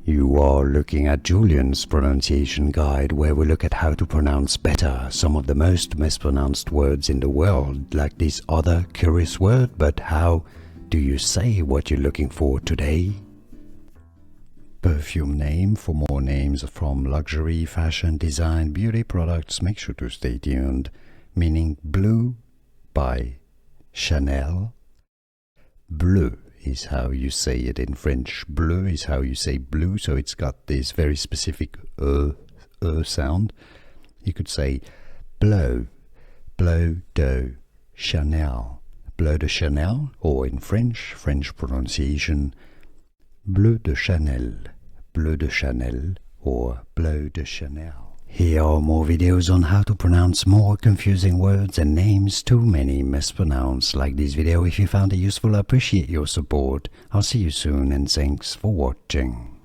You are looking at Julian's pronunciation guide, where we look at how to pronounce better some of the most mispronounced words in the world, like this other curious word. But how do you say what you're looking for today? Perfume name. For more names from luxury, fashion, design, beauty products, make sure to stay tuned. Meaning Bleu by Chanel. Bleu is how you say it in French. Bleu is how you say blue, so it's got this very specific sound. You could say Bleu, Bleu de Chanel, Bleu de Chanel, or in French pronunciation, Bleu de Chanel, Bleu de Chanel, or Bleu de Chanel. Here are more videos on how to pronounce more confusing words and names too many mispronounced. Like this video if you found it useful. I appreciate your support. I'll see you soon and thanks for watching.